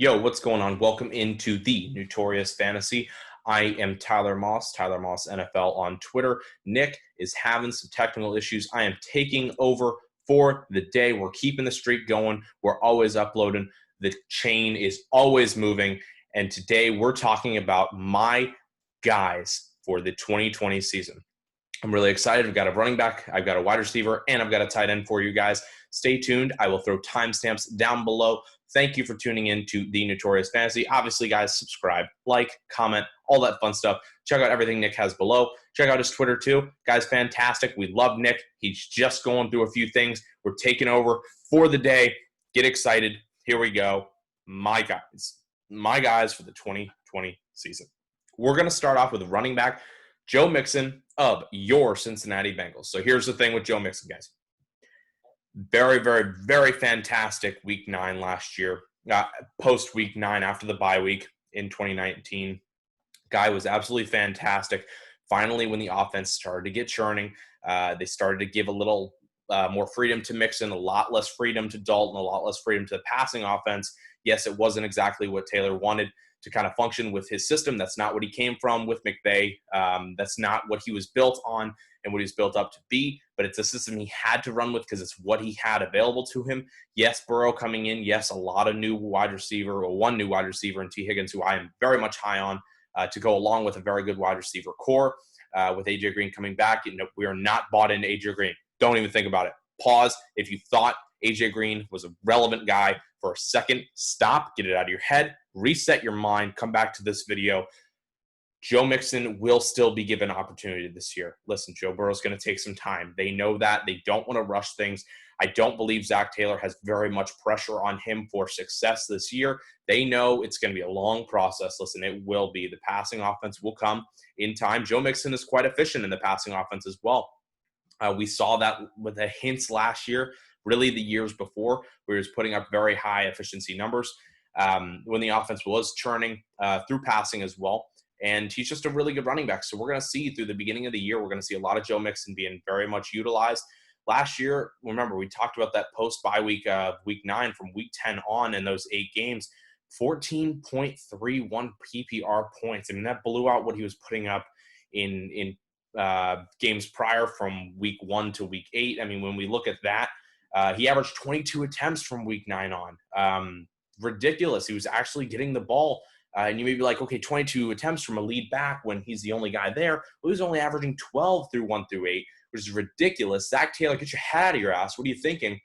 Yo, what's going on? Welcome into the Notorious Fantasy. I am Tyler Moss NFL on Twitter. Nick is having some technical issues. I am taking over for the day. We're keeping the streak going. We're always uploading. The chain is always moving. And today we're talking about my guys for the 2020 season. I'm really excited. I've got a running back, I've got a wide receiver, and I've got a tight end for you guys. Stay tuned. I will throw timestamps down below. Thank you for tuning in to the Notorious Fantasy. Obviously, guys, subscribe, like, comment, all that fun stuff. Check out everything Nick has below. Check out his Twitter, too. Guys, fantastic. We love Nick. He's just going through a few things. We're taking over for the day. Get excited. Here we go. My guys for the 2020 season. We're going to start off with running back Joe Mixon of your Cincinnati Bengals. So here's the thing with Joe Mixon, guys. Very, very, very fantastic week 9 last year. Post week 9 after the bye week in 2019. Guy was absolutely fantastic. Finally, when the offense started to get churning, they started to give a little more freedom to Mixon, a lot less freedom to Dalton, a lot less freedom to the passing offense. Yes, it wasn't exactly what Taylor wanted to kind of function with his system. That's not what he came from with McVay. That's not what he was built on and what he was built up to be, but it's a system he had to run with because it's what he had available to him. Yes, Burrow coming in. Yes, a lot of new wide receiver, or one new wide receiver in T. Higgins, who I am very much high on to go along with a very good wide receiver core. With A.J. Green coming back, we are not bought into A.J. Green. Don't even think about it. Pause. If you thought A.J. Green was a relevant guy for a second, stop, get it out of your head, reset your mind, come back to this video. Joe Mixon will still be given opportunity this year. Listen, Joe Burrow's going to take some time. They know that. They don't want to rush things. I don't believe Zach Taylor has very much pressure on him for success this year. They know it's going to be a long process. Listen, it will be. The passing offense will come in time. Joe Mixon is quite efficient in the passing offense as well. We saw that with the hints last year, really the years before, where he was putting up very high efficiency numbers when the offense was churning through passing as well. And he's just a really good running back. So we're going to see through the beginning of the year, we're going to see a lot of Joe Mixon being very much utilized. Last year, remember, we talked about that post-bye week, week 9 from week 10 on in those 8 games, 14.31 PPR points. I mean, that blew out what he was putting up in games prior from week 1 to week 8. I mean, when we look at that, he averaged 22 attempts from week 9 on. Ridiculous. He was actually getting the ball. And you may be like, okay, 22 attempts from a lead back when he's the only guy there. Well, he was only averaging 12 through 1 through 8, which is ridiculous. Zach Taylor, get your head out of your ass. What are you thinking?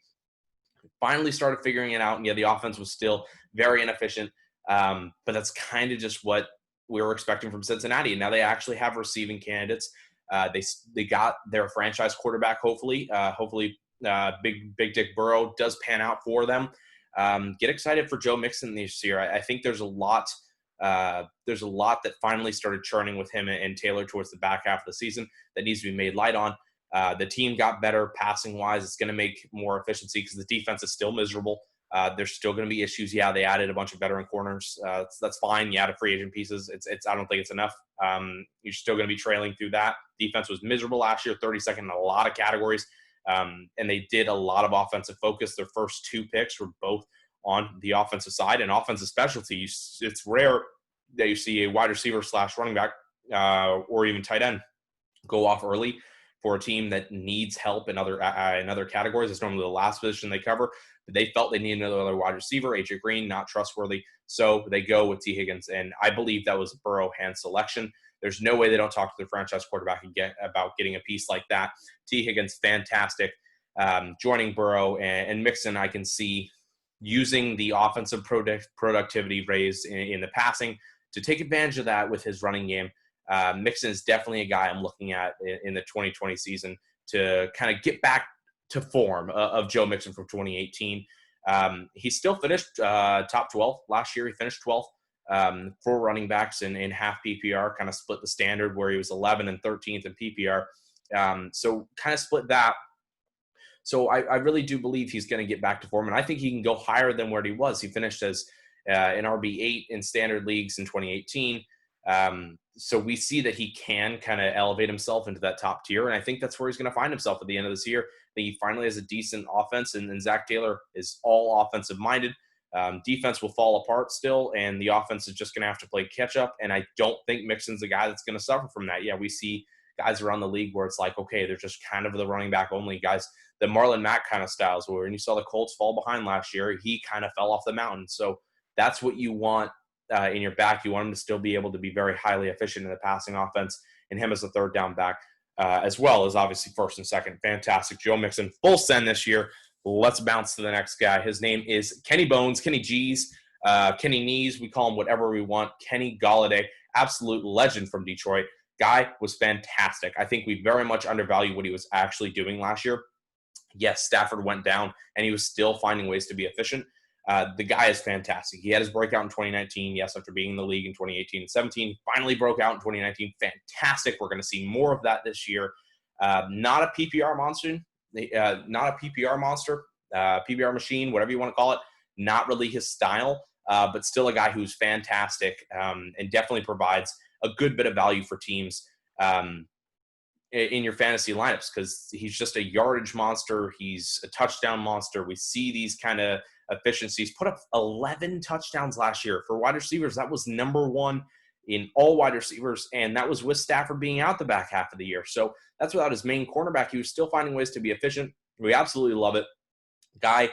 Finally started figuring it out. And yeah, the offense was still very inefficient. But that's kind of just what we were expecting from Cincinnati. And now they actually have receiving candidates. They got their franchise quarterback, hopefully. Big Dick Burrow does pan out for them. Get excited for Joe Mixon this year. I think there's a lot that finally started churning with him and Taylor towards the back half of the season that needs to be made light on. The team got better passing wise. It's going to make more efficiency because the defense is still miserable. There's still going to be issues. Yeah, they added a bunch of veteran corners. That's fine. You added free agent pieces. I don't think it's enough. You're still going to be trailing through that. Defense was miserable last year, 32nd in a lot of categories. And they did a lot of offensive focus. Their first 2 picks were both on the offensive side and offensive specialty. It's rare that you see a wide receiver / running back or even tight end go off early for a team that needs help in other categories. It's normally the last position they cover. But they felt they needed another wide receiver. A.J. Green, not trustworthy. So they go with T. Higgins. And I believe that was a Burrow hand selection. There's no way they don't talk to their franchise quarterback about getting a piece like that. T. Higgins, fantastic. Joining Burrow and Mixon, I can see using the offensive productivity raised in the passing to take advantage of that with his running game. Mixon is definitely a guy I'm looking at in the 2020 season to kind of get back to form of Joe Mixon from 2018. He still finished top 12. Last year he finished 12th. For running backs in half PPR, kind of split the standard where he was 11 and 13th in PPR. So kind of split that. So I really do believe he's going to get back to form, and I think he can go higher than where he was. He finished as an RB8 in standard leagues in 2018. So we see that he can kind of elevate himself into that top tier, and I think that's where he's going to find himself at the end of this year. I think he finally has a decent offense, and Zach Taylor is all offensive-minded. Defense will fall apart still, and the offense is just going to have to play catch up. And I don't think Mixon's the guy that's going to suffer from that. Yeah, we see guys around the league where it's like, okay, they're just kind of the running back only guys, the Marlon Mack kind of styles, where when you saw the Colts fall behind last year, he kind of fell off the mountain. So that's what you want in your back. You want him to still be able to be very highly efficient in the passing offense, and him as a third down back, as well as obviously first and second. Fantastic. Joe Mixon, full send this year. Let's bounce to the next guy. His name is Kenny Bones, Kenny G's, Kenny Knees. We call him whatever we want. Kenny Golladay, absolute legend from Detroit. Guy was fantastic. I think we very much undervalue what he was actually doing last year. Yes, Stafford went down, and he was still finding ways to be efficient. The guy is fantastic. He had his breakout in 2019, yes, after being in the league in 2018 and 17. Finally broke out in 2019. Fantastic. We're going to see more of that this year. Not a PPR monster. PPR machine, whatever you want to call it. Not really his style, but still a guy who's fantastic and definitely provides a good bit of value for teams in your fantasy lineups, because he's just a yardage monster. He's a touchdown monster. We see these kind of efficiencies. Put up 11 touchdowns last year for wide receivers. That was number one in all wide receivers, and that was with Stafford being out the back half of the year. So that's without his main cornerback. He was still finding ways to be efficient. We absolutely love it. Guy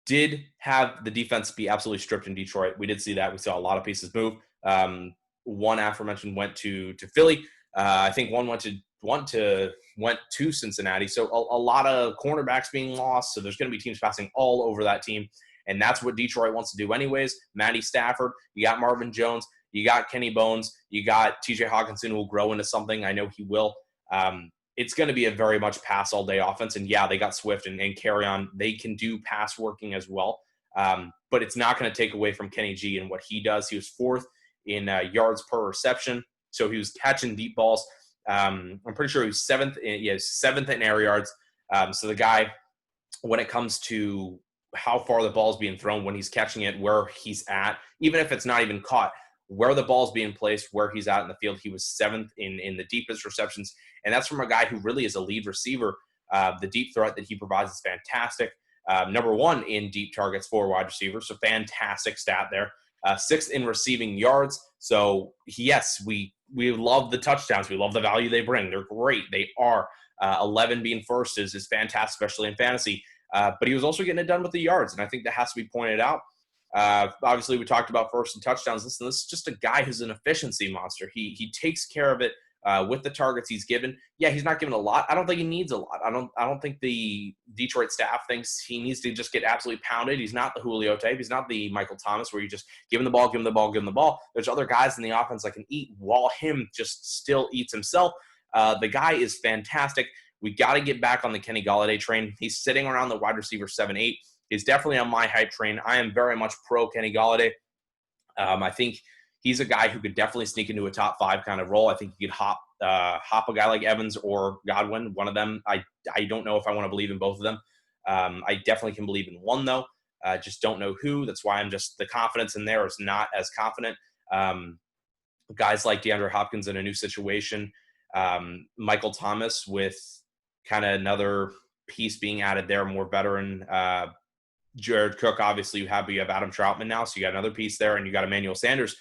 did have the defense be absolutely stripped in Detroit. We did see that. We saw a lot of pieces move. One aforementioned went to Philly. I think one went to Cincinnati. So a lot of cornerbacks being lost. So there's going to be teams passing all over that team. And that's what Detroit wants to do anyways. Matty Stafford, you got Marvin Jones, you got Kenny Bones, you got TJ Hawkinson, who will grow into something. I know he will. It's going to be a very much pass all day offense. And yeah, they got Swift and carry on. They can do pass working as well. But it's not going to take away from Kenny G and what he does. He was fourth in yards per reception. So he was catching deep balls. I'm pretty sure he was seventh in air yards. So the guy, when it comes to how far the ball's being thrown, when he's catching it, where he's at, even if it's not even caught, where the ball's being placed, where he's at in the field, he was seventh in the deepest receptions. And that's from a guy who really is a lead receiver. The deep threat that he provides is fantastic. Number one in deep targets for wide receivers. So fantastic stat there. Sixth in receiving yards. So yes, we love the touchdowns. We love the value they bring. They're great. They are. 11 being first is fantastic, especially in fantasy. But he was also getting it done with the yards, and I think that has to be pointed out. Obviously, we talked about first and touchdowns. Listen, this is just a guy who's an efficiency monster. He takes care of it with the targets he's given. Yeah, he's not given a lot. I don't think he needs a lot. I don't think the Detroit staff thinks he needs to just get absolutely pounded. He's not the Julio type. He's not the Michael Thomas where you just give him the ball, give him the ball, give him the ball. There's other guys in the offense that can eat while him just still eats himself. The guy is fantastic. We got to get back on the Kenny Golladay train. He's sitting around the wide receiver 7-8. He's definitely on my hype train. I am very much pro Kenny Golladay. I think he's a guy who could definitely sneak into a top 5 kind of role. I think he could hop a guy like Evans or Godwin, one of them. I don't know if I want to believe in both of them. I definitely can believe in one, though. I just don't know who. That's why the confidence in there is not as confident. Guys like DeAndre Hopkins in a new situation. Michael Thomas with kind of another piece being added there, more veteran. Jared Cook, obviously you have Adam Troutman now, so you got another piece there, and you got Emmanuel Sanders,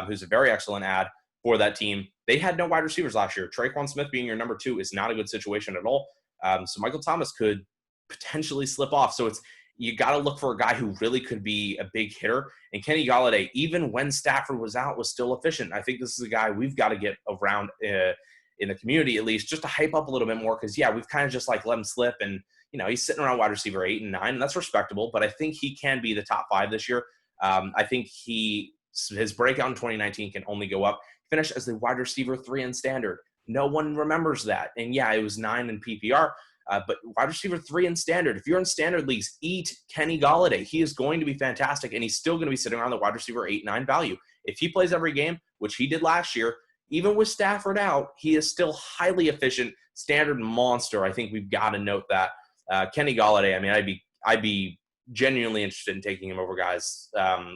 who's a very excellent add for that team. They had no wide receivers last year. Traquan Smith being your number 2 is not a good situation at all. So Michael Thomas could potentially slip off. So you got to look for a guy who really could be a big hitter. And Kenny Golladay, even when Stafford was out, was still efficient. I think this is a guy we've got to get around in the community, at least, just to hype up a little bit more. Because, yeah, we've kind of just let him slip. And, he's sitting around wide receiver 8 and 9, and that's respectable. But I think he can be the top 5 this year. I think his breakout in 2019 can only go up. Finished as the wide receiver 3 in standard. No one remembers that. And, yeah, it was 9 in PPR. But wide receiver 3 in standard. If you're in standard leagues, eat Kenny Golladay. He is going to be fantastic, and he's still going to be sitting around the wide receiver 8-9 value. If he plays every game, which he did last year, even with Stafford out, he is still highly efficient, standard monster. I think we've got to note that. Kenny Golladay, I mean, I'd be genuinely interested in taking him over guys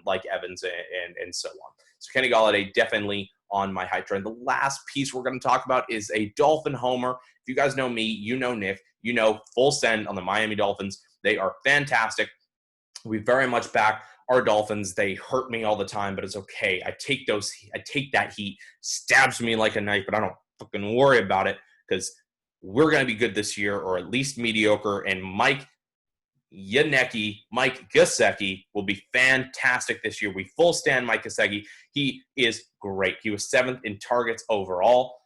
like Evans and so on. So Kenny Golladay definitely on my hype train. The last piece we're going to talk about is a Dolphin homer. If you guys know me, you know Nick, full send on the Miami Dolphins. They are fantastic. We very much back our Dolphins. They hurt me all the time, but it's okay. I take that heat, stabs me like a knife, but I don't fucking worry about it because we're going to be good this year, or at least mediocre. And Mike Gesicki will be fantastic this year. We full stand Mike Gesicki. He is great. He was 7th in targets overall.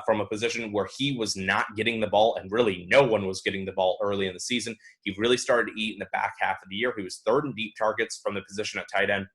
From a position where he was not getting the ball, and really no one was getting the ball early in the season. He really started to eat in the back half of the year. He was 3rd in deep targets from the position at tight end.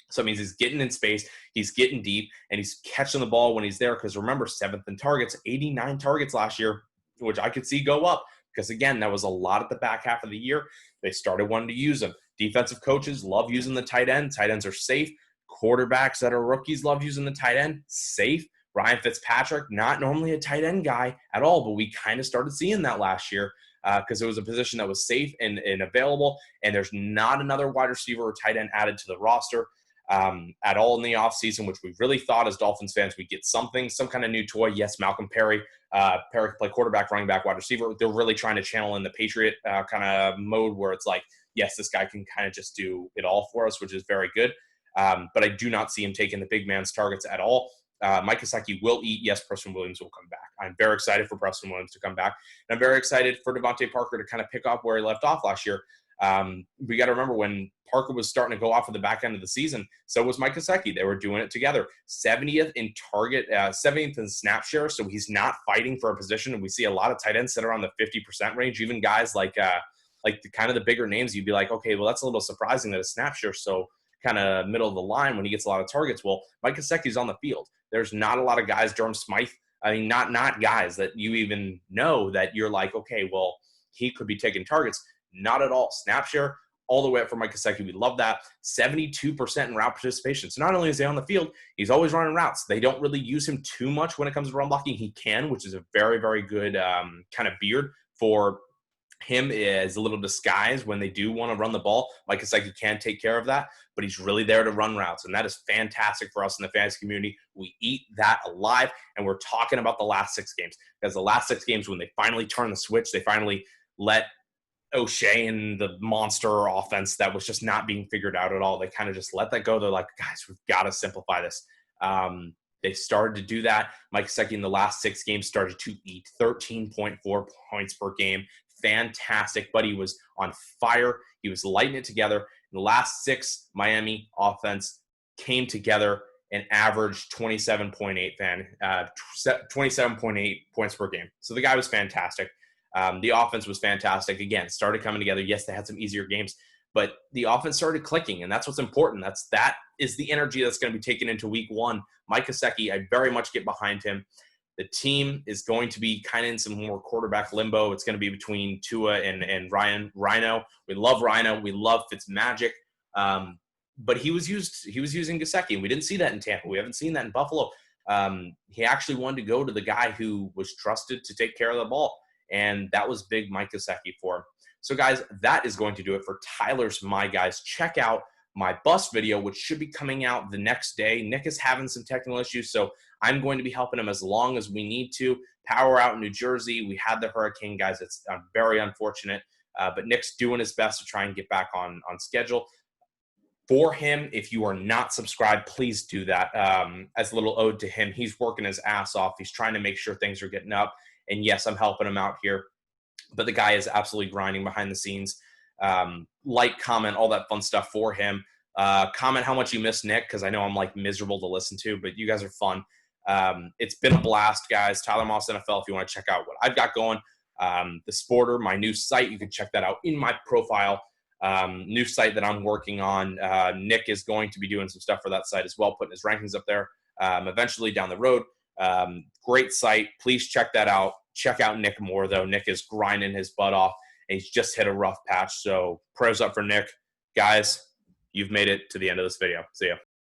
So it means he's getting in space, he's getting deep, and he's catching the ball when he's there. Because remember, 7th in targets, 89 targets last year, which I could see go up. Because again, that was a lot at the back half of the year. They started wanting to use him. Defensive coaches love using the tight end. Tight ends are safe. Quarterbacks that are rookies love using the tight end. Safe. Ryan Fitzpatrick, not normally a tight end guy at all, but we kind of started seeing that last year because it was a position that was safe and available, and there's not another wide receiver or tight end added to the roster at all in the offseason, which we really thought as Dolphins fans we'd get some kind of new toy. Yes, Malcolm Perry. Perry can play quarterback, running back, wide receiver. They're really trying to channel in the Patriot kind of mode where it's like, yes, this guy can kind of just do it all for us, which is very good. But I do not see him taking the big man's targets at all. Mike Gesicki will eat. Yes, Preston Williams will come back. I'm very excited for Preston Williams to come back. And I'm very excited for Devontae Parker to kind of pick up where he left off last year. We got to remember when Parker was starting to go off at the back end of the season, so was Mike Gesicki. They were doing it together. 70th in target, 70th in snap share, so he's not fighting for a position. And we see a lot of tight ends sit around the 50% range. Even guys like the kind of the bigger names, you'd be like, okay, well, that's a little surprising that a snap share so kind of middle of the line when he gets a lot of targets. Well, Mike Gesicki's on the field. There's not a lot of guys, Durham Smythe, I mean, not guys that you even know that you're like, okay, well, he could be taking targets. Not at all. Snap share all the way up for Mike Gesicki. We love that. 72% in route participation. So not only is he on the field, he's always running routes. They don't really use him too much when it comes to run blocking. He can, which is a very, very good kind of beard for him is a little disguise when they do want to run the ball. Mike Gesicki can take care of that, but he's really there to run routes, and that is fantastic for us in the fantasy community. We eat that alive, and we're talking about the last 6 games because the last 6 games when they finally turn the switch, they finally let O'Shea and the monster offense that was just not being figured out at all. They kind of just let that go. They're like, guys, we've got to simplify this. They started to do that. Mike Gesicki in the last 6 games started to eat 13.4 points per game. Fantastic, but he was on fire. He was lighting it together. In the last 6, Miami offense came together and averaged 27.8 points per game. So the guy was fantastic. The offense was fantastic. Again, started coming together. Yes, they had some easier games, but the offense started clicking, and that's what's important. That is the energy that's going to be taken into week 1. Mike Gesicki, I very much get behind him. The team is going to be kind of in some more quarterback limbo. It's going to be between Tua and Rhino. We love Rhino. We love Fitzmagic. But he was using Gesicki, and we didn't see that in Tampa. We haven't seen that in Buffalo. He actually wanted to go to the guy who was trusted to take care of the ball, and that was big Mike Gesicki for him. So, guys, that is going to do it for Tyler's My Guys. Check out my bus video, which should be coming out the next day. Nick is having some technical issues, so I'm going to be helping him as long as we need to. Power out in New Jersey. We had the hurricane, guys. It's very unfortunate, but Nick's doing his best to try and get back on schedule. For him, if you are not subscribed, please do that. As a little ode to him, he's working his ass off. He's trying to make sure things are getting up. And yes, I'm helping him out here. But the guy is absolutely grinding behind the scenes. Like, comment, all that fun stuff for him. Comment how much you miss Nick, because I know I'm like miserable to listen to, but you guys are fun. It's been a blast, guys. Tyler Moss NFL, if you want to check out what I've got going. The Sporter, my new site, you can check that out in my profile. New site that I'm working on. Nick is going to be doing some stuff for that site as well, putting his rankings up there eventually down the road. Great site. Please check that out. Check out Nick more, though. Nick is grinding his butt off, and he's just hit a rough patch. So prayers up for Nick. Guys, you've made it to the end of this video. See ya.